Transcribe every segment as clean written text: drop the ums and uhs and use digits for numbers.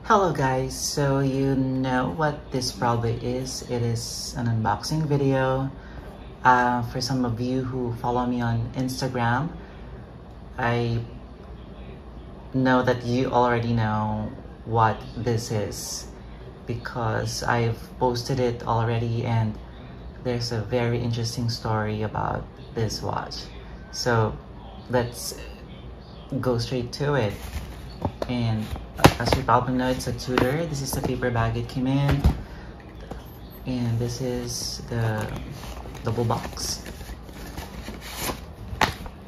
Hello guys, so you know what this probably is. It is an unboxing video. For some of you who follow me on Instagram, I know that you already know what this is because I've posted it already and there's a very interesting story about this watch. So let's go straight to it. And as you probably know, it's a Tudor. This is the paper bag it came in, and this is the double box.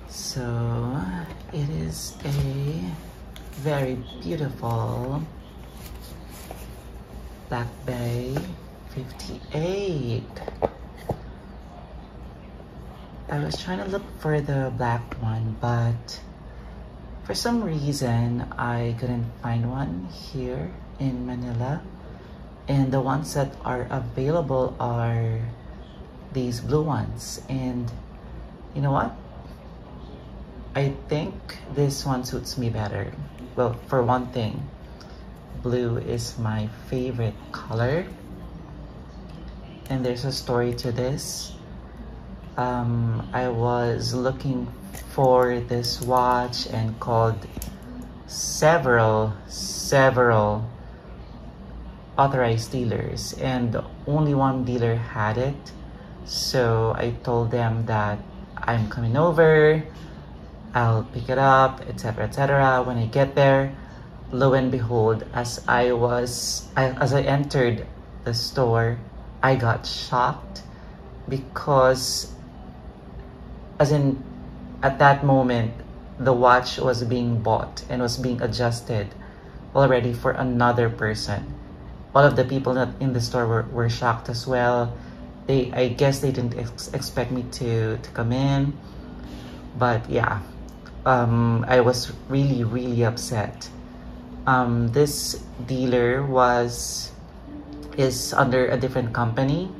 So it is a very beautiful Black Bay 58. I was trying to look for the black one, but for some reason, I couldn't find one here in Manila. And the ones that are available are these blue ones. And you know what? I think this one suits me better. Well, for one thing, blue is my favorite color. And there's a story to this. I was looking for this watch and called several authorized dealers, and only one dealer had it. So I told them that I'm coming over, I'll pick it up, etc, etc. When I get there, lo and behold, as I entered the store, I got shocked because at that moment, the watch was being bought and was being adjusted already for another person. All of the people in the store were shocked as well. I guess they didn't expect me to come in. But yeah, I was really upset. This dealer is under a different company.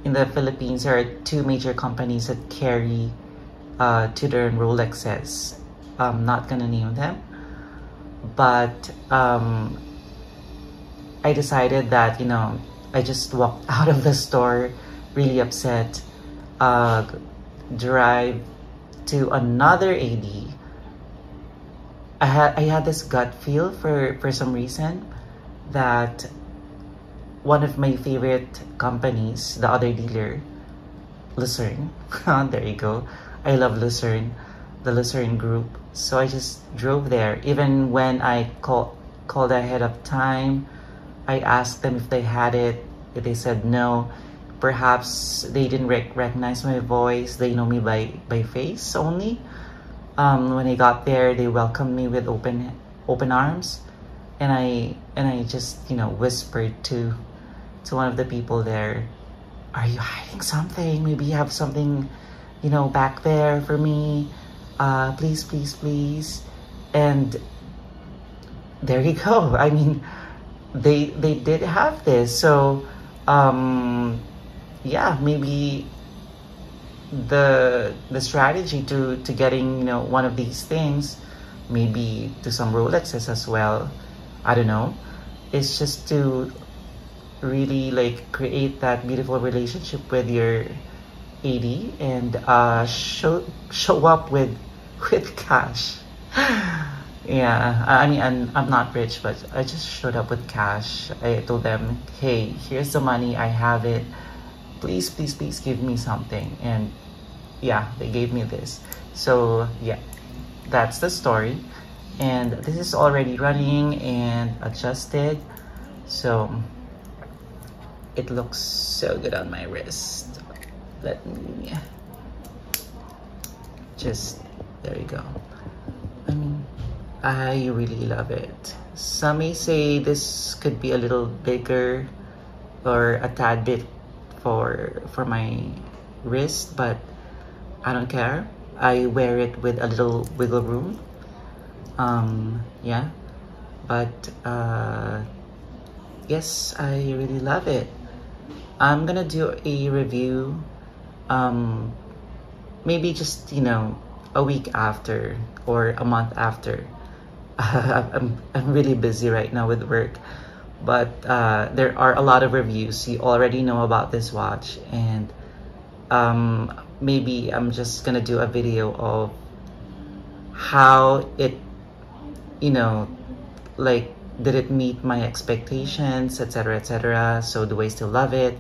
In the Philippines, there are two major companies that carry Tudor and Rolexes. I'm not gonna name them, but I decided that, I just walked out of the store really upset, drive to another AD. I had this gut feel for some reason that one of my favorite companies, the other dealer, Lucerne, there you go. I love Lucerne, the Lucerne Group. So I just drove there. Even when I called ahead of time, I asked them if they had it. They said no. Perhaps they didn't recognize my voice. They know me by face only. When I got there, they welcomed me with open arms, and I just whispered to one of the people there, "Are you hiding something? Maybe you have something, back there for me. Please." And there you go. I mean, they did have this. So, yeah, maybe the strategy to getting one of these things, maybe to some Rolexes as well, I don't know, is just to really create that beautiful relationship with your AD and show up with cash. Yeah, I mean, I'm not rich, but I just showed up with cash. I told them, hey, here's the money, I have it, please give me something. And yeah, they gave me this. So yeah, that's the story. And this is already running and adjusted, so it looks so good on my wrist. Let me just, there you go. I mean, I really love it. Some may say this could be a little bigger or a tad bit for my wrist, but I don't care. I wear it with a little wiggle room. Yeah, but yes, I really love it. I'm gonna do a review, maybe just a week after or a month after I'm really busy right now with work, but there are a lot of reviews. You already know about this watch, and maybe I'm just gonna do a video of how it, you know, like, did it meet my expectations, etc., etc. So do I still love it?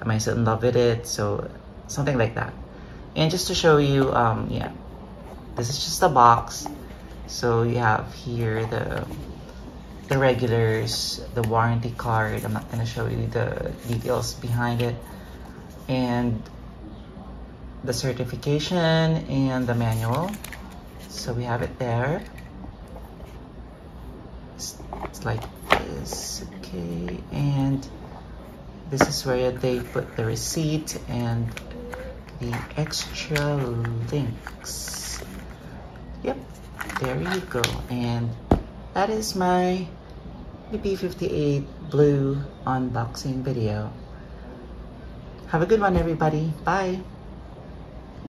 Am I still in love with it? So something like that. And just to show you, yeah, this is just a box. So you have here the regulars, the warranty card. I'm not gonna show you the details behind it, and the certification and the manual. So we have it there. It's like this, okay, and this is where they put the receipt and the extra links. Yep, there you go. And that is my BP58 Blue unboxing video. Have a good one, everybody. Bye.